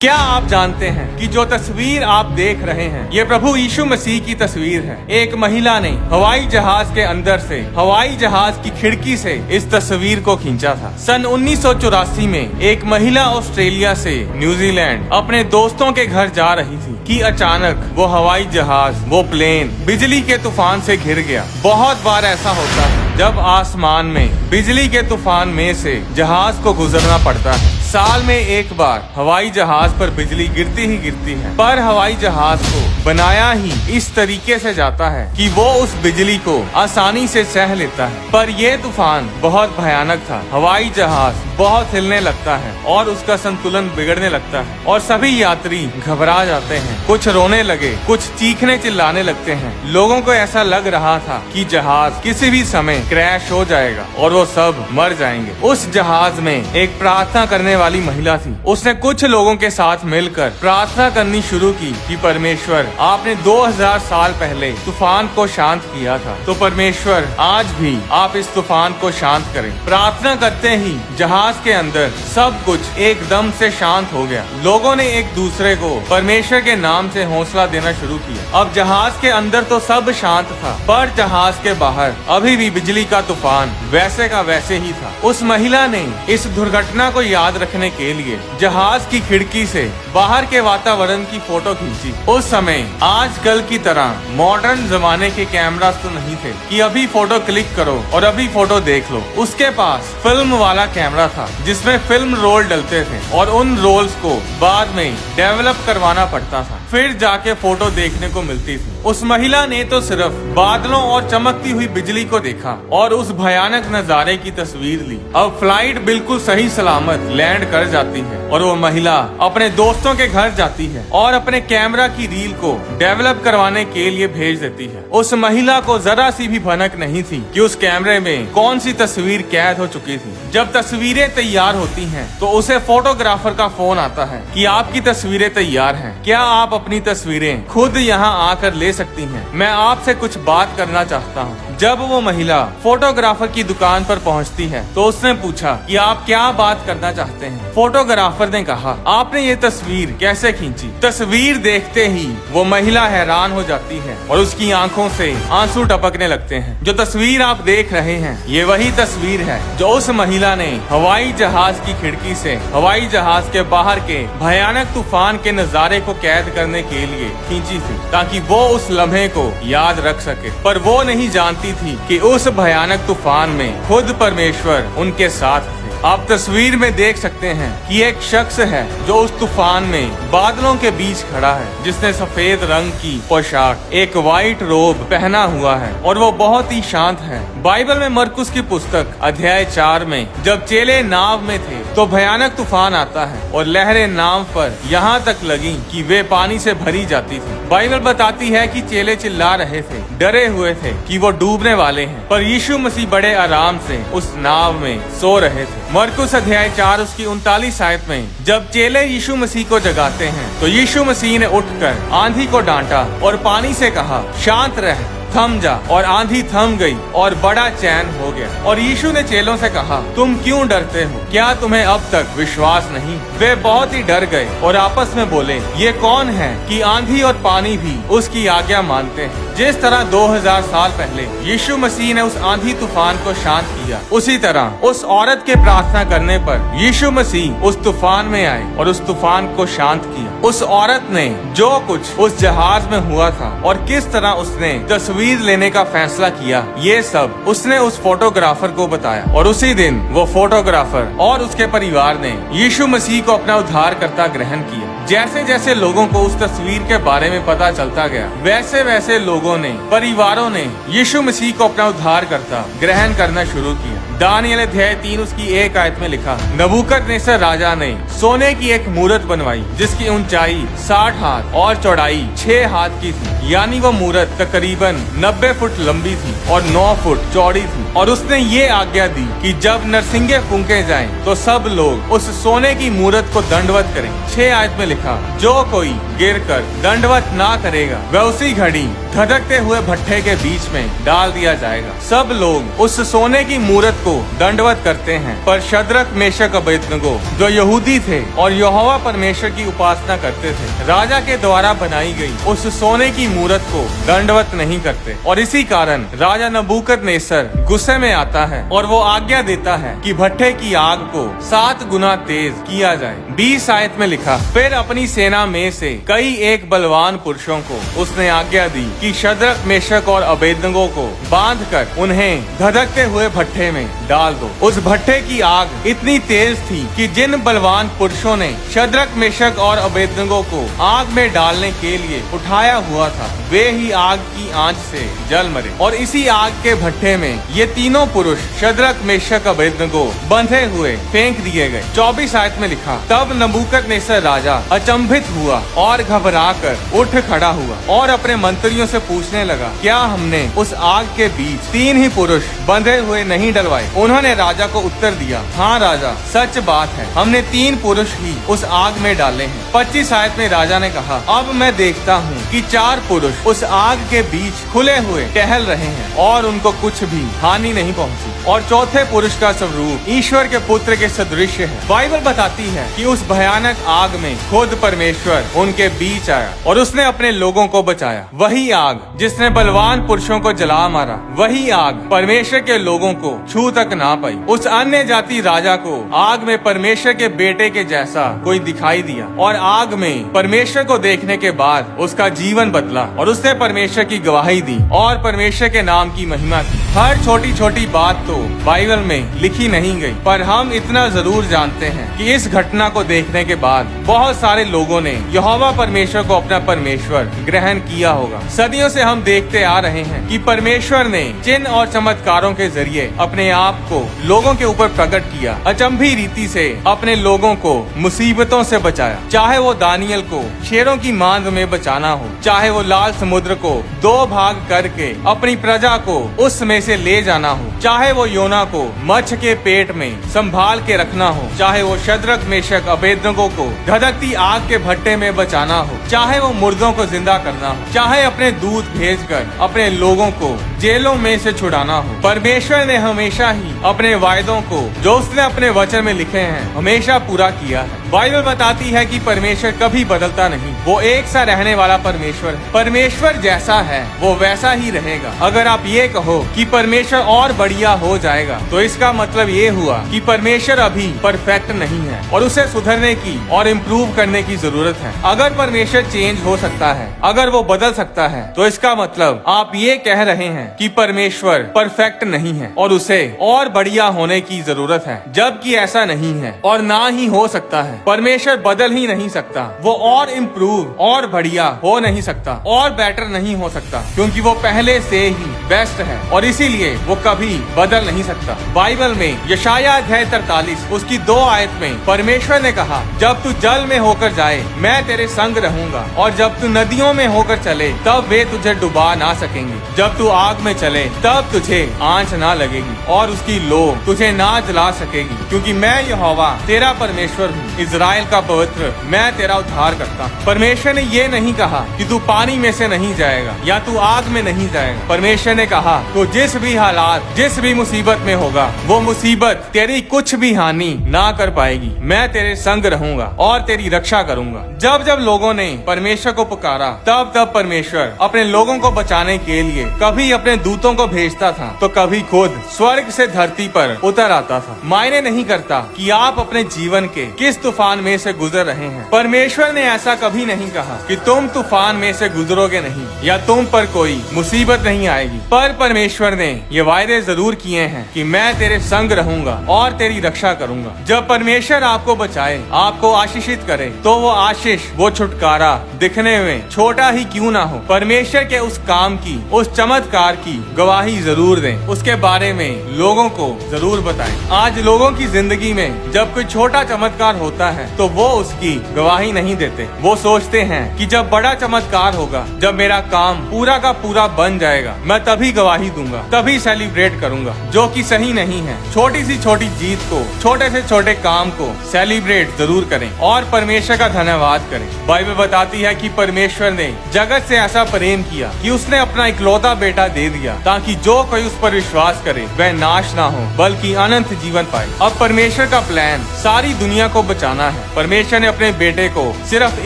क्या आप जानते हैं कि जो तस्वीर आप देख रहे हैं ये प्रभु यीशु मसीह की तस्वीर है। एक महिला ने हवाई जहाज के अंदर से हवाई जहाज की खिड़की से इस तस्वीर को खींचा था। सन 1984 में एक महिला ऑस्ट्रेलिया से न्यूजीलैंड अपने दोस्तों के घर जा रही थी कि अचानक वो हवाई जहाज वो प्लेन बिजली के तूफान से घिर गया। बहुत बार ऐसा होता है जब आसमान में बिजली के तूफान में से जहाज को गुजरना पड़ता है। साल में एक बार हवाई जहाज पर बिजली गिरती ही गिरती है, पर हवाई जहाज को बनाया ही इस तरीके से जाता है कि वो उस बिजली को आसानी से सह लेता है। पर यह तूफान बहुत भयानक था। हवाई जहाज बहुत हिलने लगता है और उसका संतुलन बिगड़ने लगता है और सभी यात्री घबरा जाते हैं। कुछ रोने लगे, कुछ चीखने चिल्लाने लगते हैं। लोगों को ऐसा लग रहा था कि जहाज किसी भी समय क्रैश हो जाएगा और वो सब मर जाएंगे। उस जहाज में एक प्रार्थना करने वाली महिला थी। उसने कुछ लोगों के साथ मिलकर प्रार्थना करनी शुरू की कि परमेश्वर, आपने 2000 साल पहले तूफान को शांत किया था, तो परमेश्वर आज भी आप इस तूफान को शांत करें। प्रार्थना करते ही जहाज के अंदर सब कुछ एकदम से शांत हो गया। लोगों ने एक दूसरे को परमेश्वर के नाम से हौसला देना शुरू किया। अब जहाज के अंदर तो सब शांत था, पर जहाज के बाहर अभी भी बिजली का तूफान वैसे का वैसे ही था। उस महिला ने इस दुर्घटना को याद रखने के लिए जहाज की खिड़की से बाहर के वातावरण की फोटो खींची। उस समय आजकल की तरह मॉडर्न जमाने के कैमरा तो नहीं थे कि अभी फोटो क्लिक करो और अभी फोटो देख लो। उसके पास फिल्म वाला कैमरा था जिसमें फिल्म रोल डलते थे और उन रोल्स को बाद में डेवलप करवाना पड़ता था, फिर जाके फोटो देखने को मिलती थी। उस महिला ने तो सिर्फ बादलों और चमकती हुई बिजली को देखा और उस भयानक नजारे की तस्वीर ली। अब फ्लाइट बिल्कुल सही सलामत लैंड कर जाती है और वो महिला अपने दोस्तों के घर जाती है और अपने कैमरा की रील को डेवलप करवाने के लिए भेज देती है। उस महिला को जरा सी भी भनक नहीं थी कि उस कैमरे में कौन सी तस्वीर कैद हो चुकी थी। जब तस्वीरें तैयार होती हैं तो उसे फोटोग्राफर का फोन आता है कि आपकी तस्वीरें तैयार हैं, क्या आप अपनी तस्वीरें खुद यहाँ आकर ले सकती हैं? मैं आपसे कुछ बात करना चाहता हूँ। जब वो महिला फोटोग्राफर की दुकान पर पहुँचती है तो उसने पूछा कि आप क्या बात करना चाहते हैं। फोटोग्राफर ने कहा, आपने ये तस्वीर कैसे खींची? तस्वीर देखते ही वो महिला हैरान हो जाती है और उसकी आंखों से आंसू टपकने लगते हैं। जो तस्वीर आप देख रहे हैं ये वही तस्वीर है जो उस महिला ने हवाई जहाज की खिड़की से हवाई जहाज के बाहर के भयानक तूफान के नजारे को कैद करने के लिए खींची थी, ताकि वो उस लम्हे को याद रख सके। पर वो नहीं जानती थी कि उस भयानक तूफान में खुद परमेश्वर उनके साथ थे। आप तस्वीर में देख सकते हैं कि एक शख्स है जो उस तूफान में बादलों के बीच खड़ा है, जिसने सफेद रंग की पोशाक, एक वाइट रोब पहना हुआ है और वो बहुत ही शांत है। बाइबल में मरकुस की पुस्तक अध्याय 4 में जब चेले नाव में थे तो भयानक तूफान आता है और लहरें नाव पर यहाँ तक लगी कि वे पानी से भरी जाती थी। बाइबल बताती है कि चेले चिल्ला रहे थे, डरे हुए थे कि वो डूबने वाले हैं, पर यीशु मसीह बड़े आराम से उस नाव में सो रहे थे। मरकुस अध्याय 4 उसकी 39 आयत में जब चेले यीशु मसीह को जगाते हैं तो यीशु मसीह ने उठकर आंधी को डांटा और पानी से कहा, शांत रह, थम जा। और आंधी थम गई और बड़ा चैन हो गया। और यीशु ने चेलों से कहा, तुम क्यों डरते हो? क्या तुम्हें अब तक विश्वास नहीं? वे बहुत ही डर गए और आपस में बोले, ये कौन है कि आंधी और पानी भी उसकी आज्ञा मानते हैं? जिस तरह 2000 साल पहले यीशु मसीह ने उस आंधी तूफान को शांत किया, उसी तरह उस औरत के प्रार्थना करने पर यीशु मसीह उस तूफान में आए और उस तूफान को शांत किया। उस औरत ने जो कुछ उस जहाज में हुआ था और किस तरह उसने तस्वीर लेने का फैसला किया, ये सब उसने उस फोटोग्राफर को बताया। और उसी दिन वो फोटोग्राफर और उसके परिवार ने यीशु मसीह को अपना उद्धारकर्ता ग्रहण किया। जैसे जैसे लोगों को उस तस्वीर के बारे में पता चलता गया, वैसे वैसे लोगों ने, परिवारों ने यीशु मसीह को अपना उद्धारकर्ता ग्रहण करना शुरू किया। दानियल अध्याय 3 उसकी 1 आयत में लिखा, नबूकदनेस्सर राजा ने सोने की एक मूरत बनवाई जिसकी ऊंचाई 60 हाथ और चौड़ाई 6 हाथ की थी, यानी वो मूरत तकरीबन 90 फुट लंबी थी और 9 फुट चौड़ी थी। और उसने ये आज्ञा दी कि जब नरसिंगे फूंके जाएं तो सब लोग उस सोने की मूरत को दंडवत करें। 6 आयत में लिखा, जो कोई गिरकर दंडवत ना करेगा वह उसी घड़ी धधकते हुए भट्ठे के बीच में डाल दिया जाएगा। सब लोग उस सोने की मूरत को दंडवत करते हैं, पर शद्रक, मेशक, अबेदनगो जो यहूदी थे और यहोवा परमेश्वर की उपासना करते थे, राजा के द्वारा बनाई गई उस सोने की मूरत को दंडवत नहीं करते। और इसी कारण राजा नबूकदनेस्सर गुस्से में आता है और वो आज्ञा देता है कि भट्ठे की आग को 7 गुना तेज किया जाए। 20 आयत में लिखा, फिर अपनी सेना में से कई एक बलवान पुरुषों को उसने आज्ञा दी कि शद्रक, मेशक और अबेदनगो को बांधकर उन्हें धधकते हुए भट्ठे में डाल दो। उस भट्ठे की आग इतनी तेज थी कि जिन बलवान पुरुषों ने शद्रक, मेशक और अबेदनगो को आग में डालने के लिए उठाया हुआ था, वे ही आग की आंच से जल मरे। और इसी आग के भट्ठे में ये तीनों पुरुष शद्रक, मेशक, अबेदनगो बंधे हुए फेंक दिए गए। 24 आयत में लिखा, तब नबूकदनेस्सर राजा अचंभित हुआ और घबराकर उठ खड़ा हुआ और अपने मंत्रियों से पूछने लगा, क्या हमने उस आग के बीच 3 ही पुरुष बंधे हुए नहीं डलवाए? उन्होंने राजा को उत्तर दिया, हाँ राजा, सच बात है, हमने 3 पुरुष ही उस आग में डाले हैं। 25 आयत में राजा ने कहा, अब मैं देखता हूँ कि 4 पुरुष उस आग के बीच खुले हुए टहल रहे हैं और उनको कुछ भी हानि नहीं पहुँची। और चौथे पुरुष का स्वरूप ईश्वर के पुत्र के सदृश है। बाइबल बताती है कि उस भयानक आग में खुद परमेश्वर उनके बीच आया और उसने अपने लोगों को बचाया। वही आग जिसने बलवान पुरुषों को जला मारा, वही आग परमेश्वर के लोगों को छू तक ना पाई। उस अन्य जाति राजा को आग में परमेश्वर के बेटे के जैसा कोई दिखाई दिया और आग में परमेश्वर को देखने के बाद उसका जीवन बदला और उसने परमेश्वर की गवाही दी और परमेश्वर के नाम की महिमा की। हर छोटी छोटी बात तो बाइबल में लिखी नहीं गई, पर हम इतना जरूर जानते हैं कि इस घटना को देखने के बाद बहुत सारे लोगों ने यहोवा परमेश्वर को अपना परमेश्वर ग्रहण किया होगा। सदियों से हम देखते आ रहे हैं कि परमेश्वर ने चिन्ह और चमत्कारों के जरिए अपने आप को लोगों के ऊपर प्रकट किया, अचंभी रीति से अपने लोगों को मुसीबतों से बचाया। चाहे वो दानियल को शेरों की मांद में बचाना हो, चाहे वो लाल समुद्र को 2 भाग करके अपनी प्रजा को उसमें से ले जाना हो, चाहे वो योना को मच्छ के पेट में संभाल के रखना हो, चाहे वो शद्रक, मेशक, अबेदनगो को धधकती आग के भट्टे में बचाना हो, चाहे वो मुर्दों को जिंदा करना हो, चाहे अपने दूत भेजकर अपने लोगों को जेलों में से छुड़ाना हो, परमेश्वर ने हमेशा ही अपने वायदों को जो उसने अपने वचन में लिखे हैं हमेशा पूरा किया है। बाइबल बताती है कि परमेश्वर कभी बदलता नहीं, वो एक सा रहने वाला परमेश्वर है। परमेश्वर जैसा है वो वैसा ही रहेगा। अगर आप ये कहो कि परमेश्वर और बढ़िया हो जाएगा, तो इसका मतलब ये हुआ कि परमेश्वर अभी परफेक्ट नहीं है और उसे सुधरने की और इम्प्रूव करने की जरूरत है। अगर परमेश्वर चेंज हो सकता है, अगर वो बदल सकता है, तो इसका मतलब आप ये कह रहे हैं कि परमेश्वर परफेक्ट नहीं है और उसे और बढ़िया होने की जरूरत है, जबकि ऐसा नहीं है और ना ही हो सकता है। परमेश्वर बदल ही नहीं सकता, वो और इम्प्रूव और बढ़िया हो नहीं सकता और बेटर नहीं हो सकता, क्योंकि वो पहले से ही बेस्ट है और इसीलिए वो कभी बदल नहीं सकता। बाइबल में यशाया अध्याय 43 उसकी 2 आयत में परमेश्वर ने कहा, जब तू जल में होकर जाए मैं तेरे संग रहूंगा और जब तू नदियों में होकर चले तब वे तुझे डुबा ना सकेंगे। जब तू आग में चले तब तुझे आंच ना लगेगी और उसकी लो तुझे ना जला सकेगी, क्योंकि मैं यहोवा तेरा परमेश्वर हूँ, इजराइल का पवित्र, मैं तेरा उद्धार करता हूँ। परमेश्वर ने ये नहीं कहा कि तू पानी में से नहीं जाएगा या तू आग में नहीं जाएगा। परमेश्वर ने कहा तो जिस भी हालात, जिस भी मुसीबत में होगा, वो मुसीबत तेरी कुछ भी हानि ना कर पाएगी। मैं तेरे संग रहूंगा और तेरी रक्षा करूंगा। जब जब लोगों ने परमेश्वर को पुकारा, तब तब परमेश्वर अपने लोगों को बचाने के लिए कभी अपने दूतों को भेजता था तो कभी खुद स्वर्ग से धरती पर उतर आता था। मायने नहीं करता कि आप अपने जीवन के किस तूफान में से गुजर रहे हैं, परमेश्वर ने ऐसा कभी नहीं कहा कि तुम तूफान में से गुजरोगे नहीं या तुम पर कोई मुसीबत नहीं आएगी, पर परमेश्वर ने ये वायदे जरूर किए हैं कि मैं तेरे संग रहूंगा और तेरी रक्षा करूंगा। जब परमेश्वर आपको बचाए, आपको आशीषित करे, तो वो आशीष, वो छुटकारा दिखने में छोटा ही क्यों ना हो, परमेश्वर के उस काम की, उस चमत्कार की गवाही जरूर दें, उसके बारे में लोगों को जरूर बताएं। आज लोगों की जिंदगी में जब कोई छोटा चमत्कार होता होता है तो वो उसकी गवाही नहीं देते। वो सोचते हैं कि जब बड़ा चमत्कार होगा, जब मेरा काम पूरा का पूरा बन जाएगा, मैं तभी गवाही दूंगा, तभी सेलिब्रेट करूंगा, जो कि सही नहीं है। छोटी सी छोटी जीत को, छोटे से छोटे काम को सेलिब्रेट जरूर करें और परमेश्वर का धन्यवाद करें। बाइबल बताती है कि परमेश्वर ने जगत से ऐसा प्रेम किया कि उसने अपना इकलौता बेटा दे दिया, ताकि जो कोई उस पर विश्वास करे वह नाश ना हो बल्कि अनंत जीवन पाए। अब परमेश्वर का प्लान सारी दुनिया को बचाना है। परमेश्वर ने अपने बेटे को सिर्फ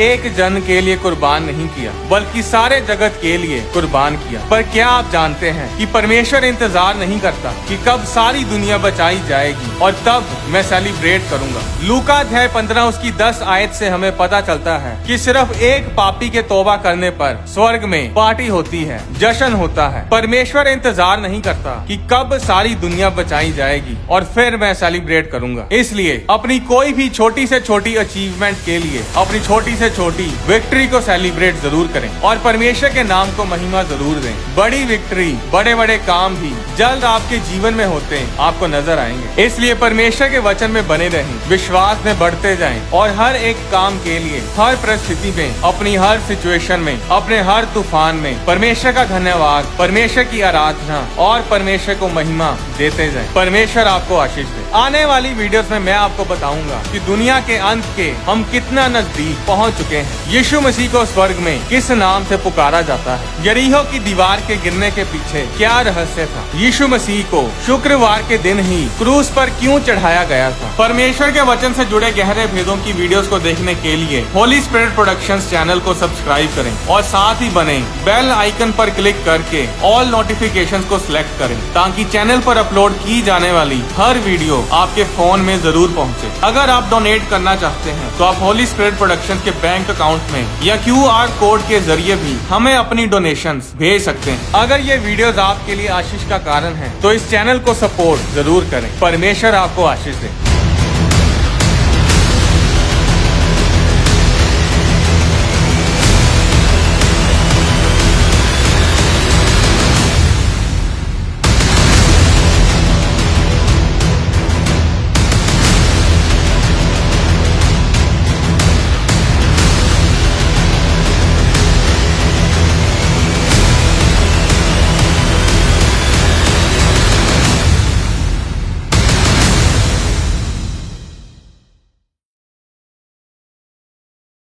एक जन के लिए कुर्बान नहीं किया, बल्कि सारे जगत के लिए कुर्बान किया। पर क्या आप जानते हैं कि परमेश्वर इंतजार नहीं करता कि कब सारी दुनिया बचाई जाएगी और तब मैं सेलिब्रेट करूंगा। लूका अध्याय 15 उसकी 10 आयत से हमें पता चलता है कि सिर्फ एक पापी के तौबा करने पर स्वर्ग में पार्टी होती है, जश्न होता है। परमेश्वर इंतजार नहीं करता कि कब सारी दुनिया बचाई जाएगी और फिर मैं सेलिब्रेट करूंगा। इसलिए अपनी कोई भी छोटी से छोटी अचीवमेंट के लिए, अपनी छोटी से छोटी विक्ट्री को सेलिब्रेट जरूर करें और परमेश्वर के नाम को महिमा जरूर दें। बड़ी विक्ट्री, बड़े बड़े काम भी जल्द आपके जीवन में होते आपको नजर आएंगे। इसलिए परमेश्वर के वचन में बने रहें, विश्वास में बढ़ते जाएं और हर एक काम के लिए, हर परिस्थिति में, अपनी हर सिचुएशन में, अपने हर तूफान में परमेश्वर का धन्यवाद, परमेश्वर की आराधना और परमेश्वर को महिमा देते जाएं। परमेश्वर आपको आशीष दे। आने वाली वीडियोस में मैं आपको बताऊंगा कि दुनिया के अंत के हम कितना नजदीक पहुंच चुके हैं। यीशु मसीह को स्वर्ग में किस नाम से पुकारा जाता है, यरीहो की दीवार के गिरने के पीछे क्या रहस्य था, यीशु मसीह को शुक्रवार के दिन ही क्रूस पर क्यों चढ़ाया गया था। परमेश्वर के वचन से जुड़े गहरे भेदों की वीडियोस को देखने के लिए होली स्पिरिट प्रोडक्शंस चैनल को सब्सक्राइब करें और साथ ही बने बेल आइकन पर क्लिक करके ऑल नोटिफिकेशंस को सिलेक्ट करें, ताकि चैनल पर अपलोड की जाने वाली हर वीडियो आपके फोन में जरूर पहुंचे। अगर आप डोनेट करना चाहते हैं तो आप होली स्पिरिट प्रोडक्शंस के बैंक अकाउंट में या QR कोड के जरिए भी हमें अपनी डोनेशंस भेज सकते हैं। अगर ये वीडियोस आपके लिए आशीष का कारण है तो इस चैनल को सपोर्ट जरूर करें। परमेश्वर आपको आशीष दे।